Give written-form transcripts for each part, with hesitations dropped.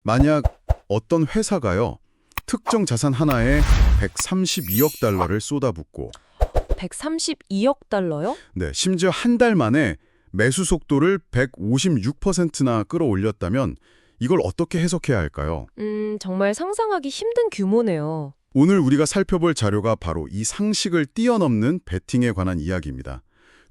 만약 어떤 회사가요, 특정 자산 하나에 132억 달러를 쏟아붓고, 132억 달러요? 네, 심지어 한 달 만에 매수 속도를 156%나 끌어올렸다면 이걸 어떻게 해석해야 할까요? 정말 상상하기 힘든 규모네요. 오늘 우리가 살펴볼 자료가 바로 이 상식을 뛰어넘는 베팅에 관한 이야기입니다.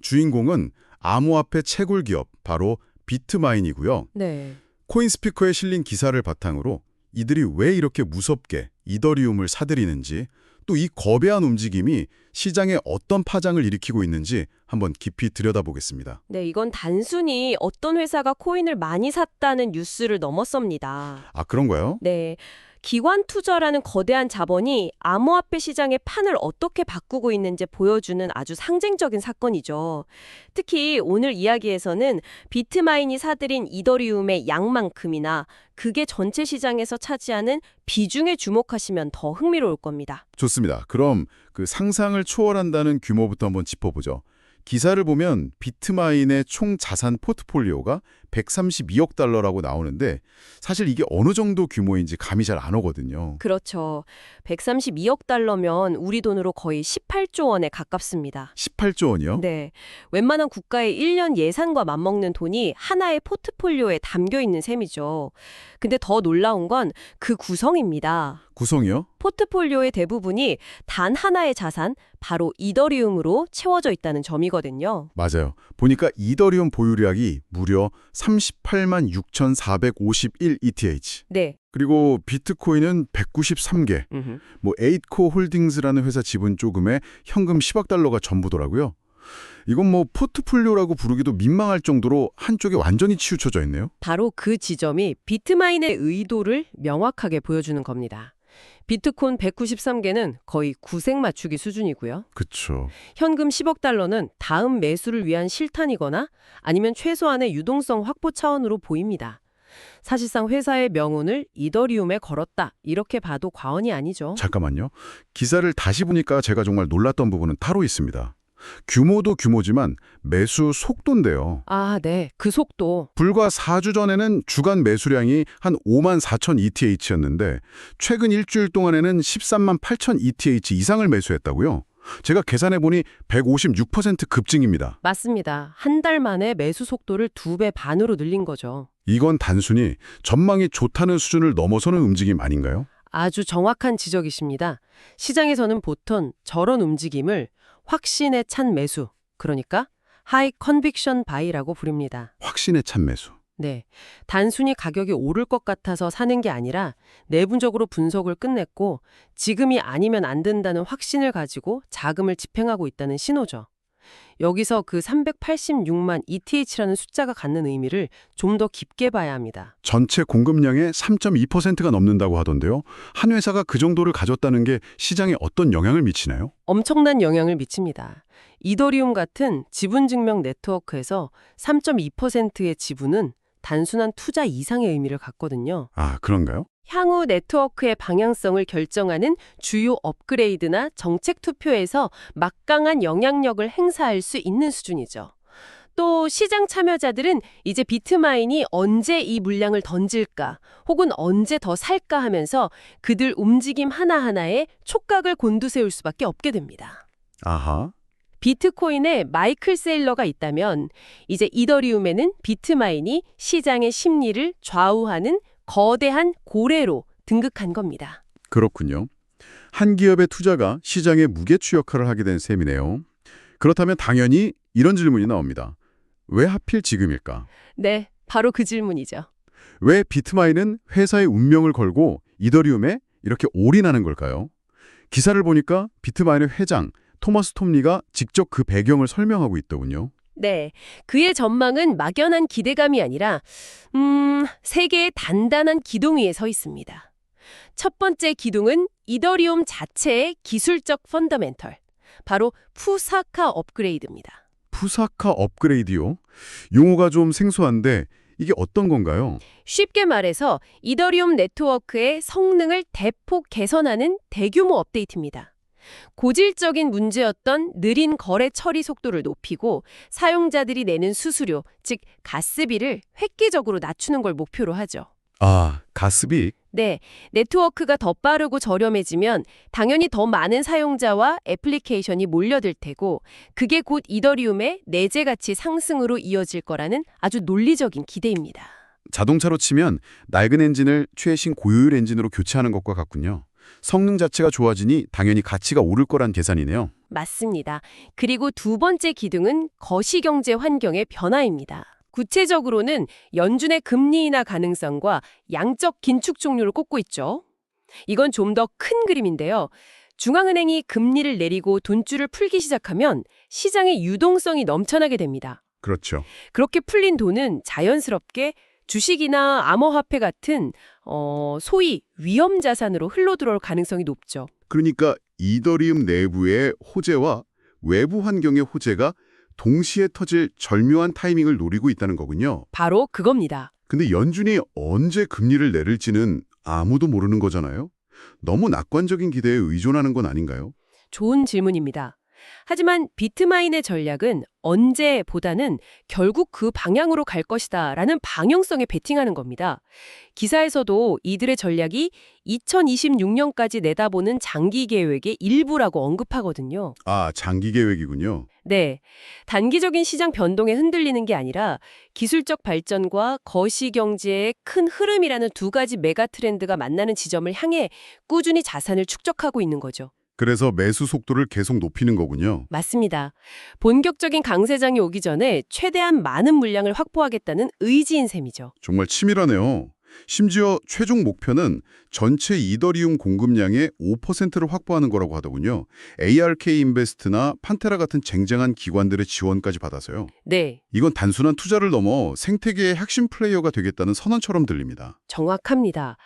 주인공은 암호화폐 채굴 기업, 바로 비트마인이고요. 네. 코인스피커에 실린 기사를 바탕으로 이들이 왜 이렇게 무섭게 이더리움을 사들이는지, 또 이 거대한 움직임이 시장에 어떤 파장을 일으키고 있는지 한번 깊이 들여다보겠습니다. 네, 이건 단순히 어떤 회사가 코인을 많이 샀다는 뉴스를 넘어섭니다. 아, 그런가요? 네. 기관 투자라는 거대한 자본이 암호화폐 시장의 판을 어떻게 바꾸고 있는지 보여주는 아주 상징적인 사건이죠. 특히 오늘 이야기에서는 비트마인이 사들인 이더리움의 양만큼이나 그게 전체 시장에서 차지하는 비중에 주목하시면 더 흥미로울 겁니다. 좋습니다. 그럼 그 상상을 초월한다는 규모부터 한번 짚어보죠. 기사를 보면 비트마인의 총 자산 포트폴리오가 132억 달러라고 나오는데 사실 이게 어느 정도 규모인지 감이 잘 안 오거든요. 그렇죠. 132억 달러면 우리 돈으로 거의 18조 원에 가깝습니다. 18조 원이요? 네. 웬만한 국가의 1년 예산과 맞먹는 돈이 하나의 포트폴리오에 담겨 있는 셈이죠. 근데 더 놀라운 건 그 구성입니다. 구성이요? 포트폴리오의 대부분이 단 하나의 자산, 바로 이더리움으로 채워져 있다는 점이거든요. 맞아요. 보니까 이더리움 보유량이 무려 38만 6,451 ETH. 네. 그리고 비트코인은 193개. 뭐 에잇코 홀딩스라는 회사 지분 조금에 현금 10억 달러가 전부더라고요. 이건 뭐 포트폴리오라고 부르기도 민망할 정도로 한쪽에 완전히 치우쳐져 있네요. 바로 그 지점이 비트마인의 의도를 명확하게 보여주는 겁니다. 비트코인 193개는 거의 구색 맞추기 수준이고요. 그쵸. 현금 10억 달러는 다음 매수를 위한 실탄이거나 아니면 최소한의 유동성 확보 차원으로 보입니다. 사실상 회사의 명운을 이더리움에 걸었다. 이렇게 봐도 과언이 아니죠. 잠깐만요. 기사를 다시 보니까 제가 정말 놀랐던 부분은 따로 있습니다. 규모도 규모지만 매수 속도인데요. 아, 네. 그 속도. 불과 4주 전에는 주간 매수량이 한 5만 4천 ETH였는데 최근 일주일 동안에는 13만 8천 ETH 이상을 매수했다고요? 제가 계산해보니 156% 급증입니다. 맞습니다. 한 달 만에 매수 속도를 2배 반으로 늘린 거죠. 이건 단순히 전망이 좋다는 수준을 넘어서는 움직임 아닌가요? 아주 정확한 지적이십니다. 시장에서는 보통 저런 움직임을 확신에 찬 매수, 그러니까 하이 컨빅션 바이라고 부릅니다. 확신에 찬 매수. 네, 단순히 가격이 오를 것 같아서 사는 게 아니라 내분적으로 분석을 끝냈고 지금이 아니면 안 된다는 확신을 가지고 자금을 집행하고 있다는 신호죠. 여기서 그 386만 ETH라는 숫자가 갖는 의미를 좀 더 깊게 봐야 합니다. 전체 공급량의 3.2%가 넘는다고 하던데요. 한 회사가 그 정도를 가졌다는 게 시장에 어떤 영향을 미치나요? 엄청난 영향을 미칩니다. 이더리움 같은 지분증명 네트워크에서 3.2%의 지분은 단순한 투자 이상의 의미를 갖거든요. 아, 그런가요? 향후 네트워크의 방향성을 결정하는 주요 업그레이드나 정책 투표에서 막강한 영향력을 행사할 수 있는 수준이죠. 또 시장 참여자들은 이제 비트마인이 언제 이 물량을 던질까 혹은 언제 더 살까 하면서 그들 움직임 하나하나에 촉각을 곤두세울 수밖에 없게 됩니다. 아하. 비트코인에 마이클 세일러가 있다면 이제 이더리움에는 비트마인이 시장의 심리를 좌우하는 거대한 고래로 등극한 겁니다. 그렇군요. 한 기업의 투자가 시장의 무게추 역할을 하게 된 셈이네요. 그렇다면 당연히 이런 질문이 나옵니다. 왜 하필 지금일까? 네, 바로 그 질문이죠. 왜 비트마인은 회사의 운명을 걸고 이더리움에 이렇게 올인하는 걸까요? 기사를 보니까 비트마인의 회장 토마스 톰리가 직접 그 배경을 설명하고 있더군요. 네, 그의 전망은 막연한 기대감이 아니라 세 개의 단단한 기둥 위에 서 있습니다. 첫 번째 기둥은 이더리움 자체의 기술적 펀더멘털, 바로 푸사카 업그레이드입니다. 푸사카 업그레이드요? 용어가 좀 생소한데 이게 어떤 건가요? 쉽게 말해서 이더리움 네트워크의 성능을 대폭 개선하는 대규모 업데이트입니다. 고질적인 문제였던 느린 거래 처리 속도를 높이고 사용자들이 내는 수수료, 즉 가스비를 획기적으로 낮추는 걸 목표로 하죠. 아, 가스비? 네, 네트워크가 더 빠르고 저렴해지면 당연히 더 많은 사용자와 애플리케이션이 몰려들 테고 그게 곧 이더리움의 내재 가치 상승으로 이어질 거라는 아주 논리적인 기대입니다. 자동차로 치면 낡은 엔진을 최신 고효율 엔진으로 교체하는 것과 같군요. 성능 자체가 좋아지니 당연히 가치가 오를 거란 계산이네요. 맞습니다. 그리고 두 번째 기둥은 거시경제 환경의 변화입니다. 구체적으로는 연준의 금리 인하 가능성과 양적 긴축 종류를 꼽고 있죠. 이건 좀 더 큰 그림인데요. 중앙은행이 금리를 내리고 돈줄을 풀기 시작하면 시장의 유동성이 넘쳐나게 됩니다. 그렇죠. 그렇게 풀린 돈은 자연스럽게 주식이나 암호화폐 같은 소위 위험 자산으로 흘러들어올 가능성이 높죠. 그러니까 이더리움 내부의 호재와 외부 환경의 호재가 동시에 터질 절묘한 타이밍을 노리고 있다는 거군요. 바로 그겁니다. 근데 연준이 언제 금리를 내릴지는 아무도 모르는 거잖아요. 너무 낙관적인 기대에 의존하는 건 아닌가요? 좋은 질문입니다. 하지만 비트마인의 전략은 언제보다는 결국 그 방향으로 갈 것이다 라는 방향성에 베팅하는 겁니다. 기사에서도 이들의 전략이 2026년까지 내다보는 장기 계획의 일부라고 언급하거든요. 아, 장기 계획이군요. 네, 단기적인 시장 변동에 흔들리는 게 아니라 기술적 발전과 거시경제의 큰 흐름이라는 두 가지 메가 트렌드가 만나는 지점을 향해 꾸준히 자산을 축적하고 있는 거죠. 그래서 매수 속도를 계속 높이는 거군요. 맞습니다. 본격적인 강세장이 오기 전에 최대한 많은 물량을 확보하겠다는 의지인 셈이죠. 정말 치밀하네요. 심지어 최종 목표는 전체 이더리움 공급량의 5%를 확보하는 거라고 하더군요. ARK 인베스트나 판테라 같은 쟁쟁한 기관들의 지원까지 받아서요. 네, 이건 단순한 투자를 넘어 생태계의 핵심 플레이어가 되겠다는 선언처럼 들립니다. 정확합니다.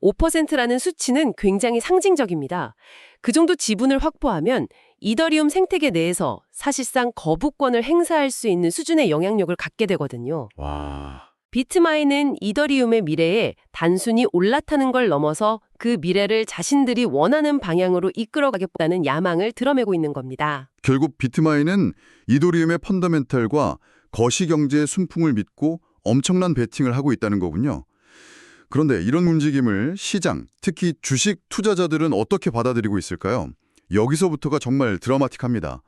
5%라는 수치는 굉장히 상징적입니다. 그 정도 지분을 확보하면 이더리움 생태계 내에서 사실상 거부권을 행사할 수 있는 수준의 영향력을 갖게 되거든요. 와... 비트마인은 이더리움의 미래에 단순히 올라타는 걸 넘어서 그 미래를 자신들이 원하는 방향으로 이끌어가겠다는 야망을 드러내고 있는 겁니다. 결국 비트마인은 이더리움의 펀더멘탈과 거시경제의 순풍을 믿고 엄청난 베팅을 하고 있다는 거군요. 그런데 이런 움직임을 시장, 특히 주식 투자자들은 어떻게 받아들이고 있을까요? 여기서부터가 정말 드라마틱합니다.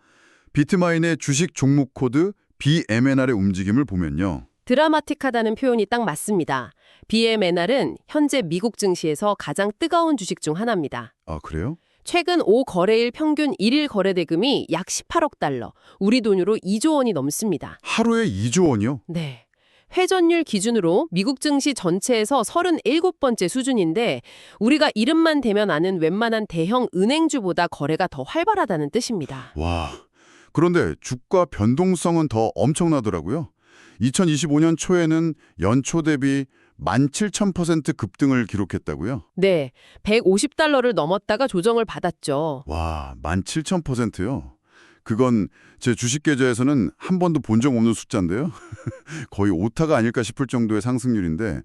비트마인의 주식 종목 코드 BMNR의 움직임을 보면요. 드라마틱하다는 표현이 딱 맞습니다. BMNR은 현재 미국 증시에서 가장 뜨거운 주식 중 하나입니다. 아, 그래요? 최근 5거래일 평균 1일 거래 대금이 약 18억 달러, 우리 돈으로 2조 원이 넘습니다. 하루에 2조 원이요? 네. 회전율 기준으로 미국 증시 전체에서 37번째 수준인데 우리가 이름만 대면 아는 웬만한 대형 은행주보다 거래가 더 활발하다는 뜻입니다. 와, 그런데 주가 변동성은 더 엄청나더라고요. 2025년 초에는 연초 대비 17,000% 급등을 기록했다고요? 네, 150달러를 넘었다가 조정을 받았죠. 와, 17,000%요? 그건 제 주식 계좌에서는 한 번도 본 적 없는 숫자인데요. 거의 오타가 아닐까 싶을 정도의 상승률인데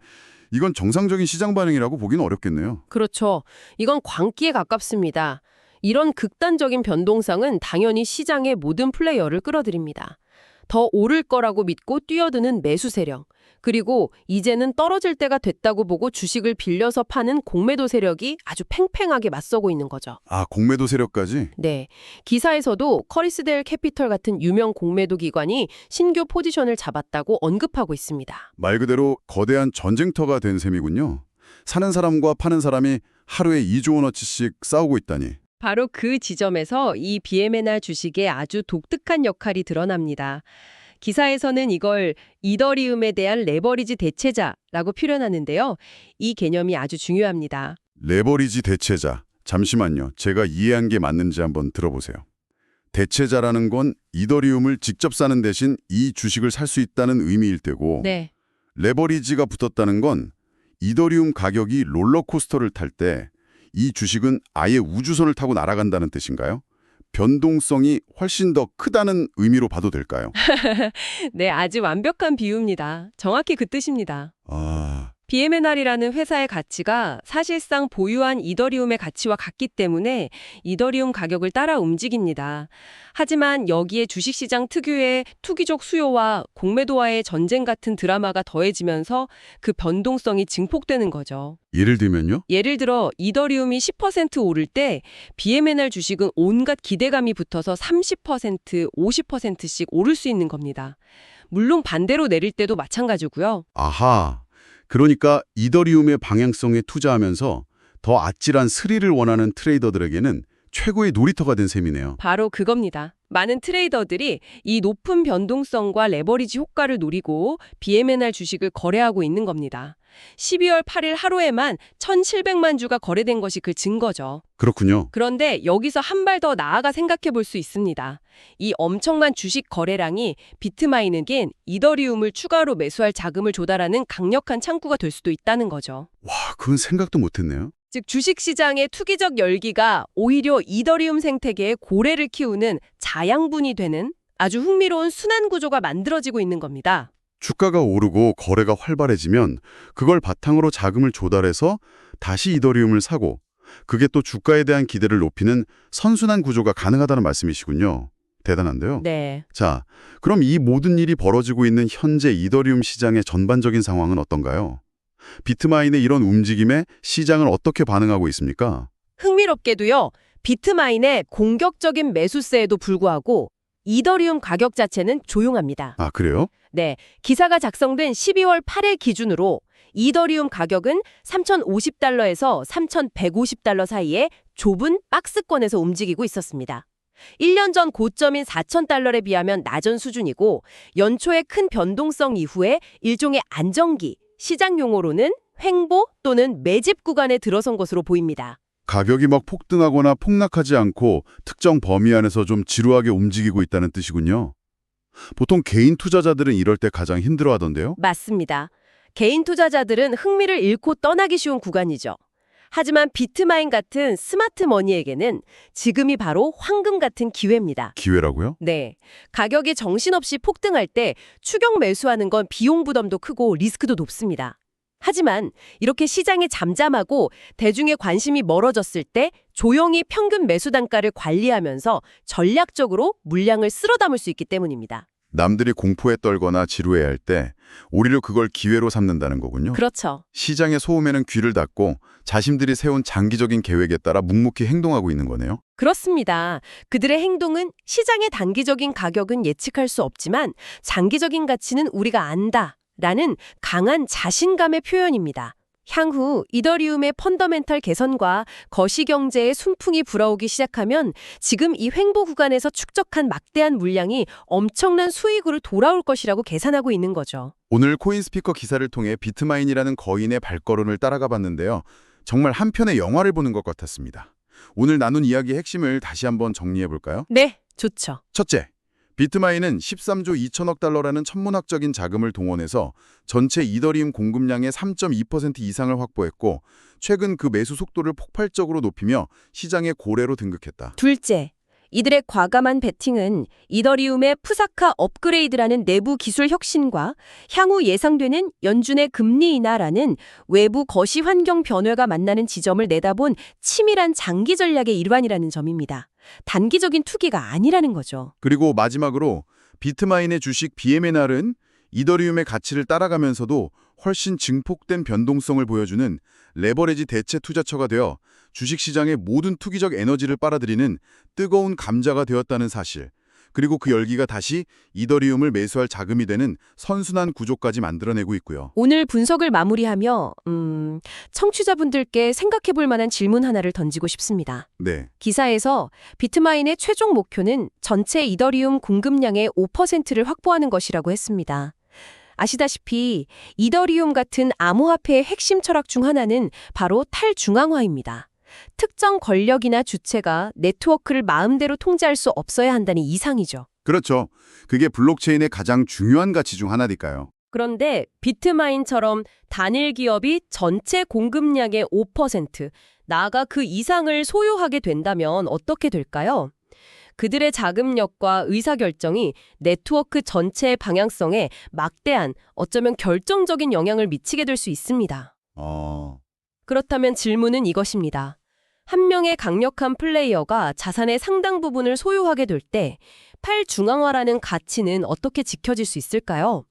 이건 정상적인 시장 반응이라고 보기는 어렵겠네요. 그렇죠. 이건 광기에 가깝습니다. 이런 극단적인 변동성은 당연히 시장의 모든 플레이어를 끌어들입니다. 더 오를 거라고 믿고 뛰어드는 매수 세력, 그리고 이제는 떨어질 때가 됐다고 보고 주식을 빌려서 파는 공매도 세력이 아주 팽팽하게 맞서고 있는 거죠. 아, 공매도 세력까지? 네, 기사에서도 커리스델 캐피털 같은 유명 공매도 기관이 신규 포지션을 잡았다고 언급하고 있습니다. 말 그대로 거대한 전쟁터가 된 셈이군요. 사는 사람과 파는 사람이 하루에 2조 원어치씩 싸우고 있다니. 바로 그 지점에서 이 BMNR 주식의 아주 독특한 역할이 드러납니다. 기사에서는 이걸 이더리움에 대한 레버리지 대체자라고 표현하는데요. 이 개념이 아주 중요합니다. 레버리지 대체자. 잠시만요. 제가 이해한 게 맞는지 한번 들어보세요. 대체자라는 건 이더리움을 직접 사는 대신 이 주식을 살 수 있다는 의미일 테고 네, 레버리지가 붙었다는 건 이더리움 가격이 롤러코스터를 탈 때 이 주식은 아예 우주선을 타고 날아간다는 뜻인가요? 변동성이 훨씬 더 크다는 의미로 봐도 될까요? 네, 아주 완벽한 비유입니다. 정확히 그 뜻입니다. 아, BMNR이라는 회사의 가치가 사실상 보유한 이더리움의 가치와 같기 때문에 이더리움 가격을 따라 움직입니다. 하지만 여기에 주식시장 특유의 투기적 수요와 공매도와의 전쟁 같은 드라마가 더해지면서 그 변동성이 증폭되는 거죠. 예를 들면요? 예를 들어 이더리움이 10% 오를 때 BMNR 주식은 온갖 기대감이 붙어서 30%, 50%씩 오를 수 있는 겁니다. 물론 반대로 내릴 때도 마찬가지고요. 아하. 그러니까 이더리움의 방향성에 투자하면서 더 아찔한 스릴을 원하는 트레이더들에게는 최고의 놀이터가 된 셈이네요. 바로 그겁니다. 많은 트레이더들이 이 높은 변동성과 레버리지 효과를 노리고 BMNR 주식을 거래하고 있는 겁니다. 12월 8일 하루에만 1,700만 주가 거래된 것이 그 증거죠. 그렇군요. 그런데 여기서 한 발 더 나아가 생각해 볼 수 있습니다. 이 엄청난 주식 거래량이 비트마이너겐 이더리움을 추가로 매수할 자금을 조달하는 강력한 창구가 될 수도 있다는 거죠. 와, 그건 생각도 못했네요. 즉 주식시장의 투기적 열기가 오히려 이더리움 생태계의 고래를 키우는 자양분이 되는 아주 흥미로운 순환 구조가 만들어지고 있는 겁니다. 주가가 오르고 거래가 활발해지면 그걸 바탕으로 자금을 조달해서 다시 이더리움을 사고 그게 또 주가에 대한 기대를 높이는 선순환 구조가 가능하다는 말씀이시군요. 대단한데요. 네. 자, 그럼 이 모든 일이 벌어지고 있는 현재 이더리움 시장의 전반적인 상황은 어떤가요? 비트마인의 이런 움직임에 시장은 어떻게 반응하고 있습니까? 흥미롭게도요. 비트마인의 공격적인 매수세에도 불구하고 이더리움 가격 자체는 조용합니다. 아, 그래요? 네, 기사가 작성된 12월 8일 기준으로 이더리움 가격은 3,050달러에서 3,150달러 사이에 좁은 박스권에서 움직이고 있었습니다. 1년 전 고점인 4,000달러에 비하면 낮은 수준이고 연초의 큰 변동성 이후에 일종의 안정기, 시장 용어로는 횡보 또는 매집 구간에 들어선 것으로 보입니다. 가격이 막 폭등하거나 폭락하지 않고 특정 범위 안에서 좀 지루하게 움직이고 있다는 뜻이군요. 보통 개인 투자자들은 이럴 때 가장 힘들어하던데요? 맞습니다. 개인 투자자들은 흥미를 잃고 떠나기 쉬운 구간이죠. 하지만 비트마인 같은 스마트 머니에게는 지금이 바로 황금 같은 기회입니다. 기회라고요? 네. 가격이 정신없이 폭등할 때 추격 매수하는 건 비용 부담도 크고 리스크도 높습니다. 하지만 이렇게 시장이 잠잠하고 대중의 관심이 멀어졌을 때 조용히 평균 매수 단가를 관리하면서 전략적으로 물량을 쓸어 담을 수 있기 때문입니다. 남들이 공포에 떨거나 지루해할 때 오히려 그걸 기회로 삼는다는 거군요. 그렇죠. 시장의 소음에는 귀를 닫고 자신들이 세운 장기적인 계획에 따라 묵묵히 행동하고 있는 거네요. 그렇습니다. 그들의 행동은 시장의 단기적인 가격은 예측할 수 없지만 장기적인 가치는 우리가 안다. 라는 강한 자신감의 표현입니다. 향후 이더리움의 펀더멘털 개선과 거시경제의 순풍이 불어오기 시작하면 지금 이 횡보 구간에서 축적한 막대한 물량이 엄청난 수익으로 돌아올 것이라고 계산하고 있는 거죠. 오늘 코인스피커 기사를 통해 비트마인이라는 거인의 발걸음을 따라가 봤는데요. 정말 한 편의 영화를 보는 것 같았습니다. 오늘 나눈 이야기의 핵심을 다시 한번 정리해 볼까요? 네, 좋죠. 첫째, 비트마인은 13조 2천억 달러라는 천문학적인 자금을 동원해서 전체 이더리움 공급량의 3.2% 이상을 확보했고 최근 그 매수 속도를 폭발적으로 높이며 시장의 고래로 등극했다. 둘째, 이들의 과감한 베팅은 이더리움의 푸사카 업그레이드라는 내부 기술 혁신과 향후 예상되는 연준의 금리 인하라는 외부 거시 환경 변화가 만나는 지점을 내다본 치밀한 장기 전략의 일환이라는 점입니다. 단기적인 투기가 아니라는 거죠. 그리고 마지막으로 비트마인의 주식 BMNR은 이더리움의 가치를 따라가면서도 훨씬 증폭된 변동성을 보여주는 레버리지 대체 투자처가 되어 주식시장의 모든 투기적 에너지를 빨아들이는 뜨거운 감자가 되었다는 사실, 그리고 그 열기가 다시 이더리움을 매수할 자금이 되는 선순환 구조까지 만들어내고 있고요. 오늘 분석을 마무리하며 청취자분들께 생각해 볼 만한 질문 하나를 던지고 싶습니다. 네, 기사에서 비트마인의 최종 목표는 전체 이더리움 공급량의 5%를 확보하는 것이라고 했습니다. 아시다시피 이더리움 같은 암호화폐의 핵심 철학 중 하나는 바로 탈중앙화입니다. 특정 권력이나 주체가 네트워크를 마음대로 통제할 수 없어야 한다는 이상이죠. 그렇죠. 그게 블록체인의 가장 중요한 가치 중 하나니까요. 그런데 비트마인처럼 단일 기업이 전체 공급량의 5%, 나아가 그 이상을 소유하게 된다면 어떻게 될까요? 그들의 자금력과 의사결정이 네트워크 전체의 방향성에 막대한, 어쩌면 결정적인 영향을 미치게 될 수 있습니다. 그렇다면 질문은 이것입니다. 한 명의 강력한 플레이어가 자산의 상당 부분을 소유하게 될 때 팔중앙화라는 가치는 어떻게 지켜질 수 있을까요?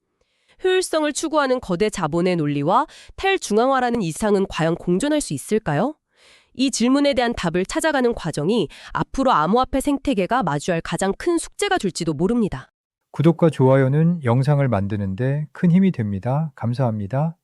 효율성을 추구하는 거대 자본의 논리와 탈중앙화라는 이상은 과연 공존할 수 있을까요? 이 질문에 대한 답을 찾아가는 과정이 앞으로 암호화폐 생태계가 마주할 가장 큰 숙제가 될지도 모릅니다. 구독과 좋아요는 영상을 만드는데 큰 힘이 됩니다. 감사합니다.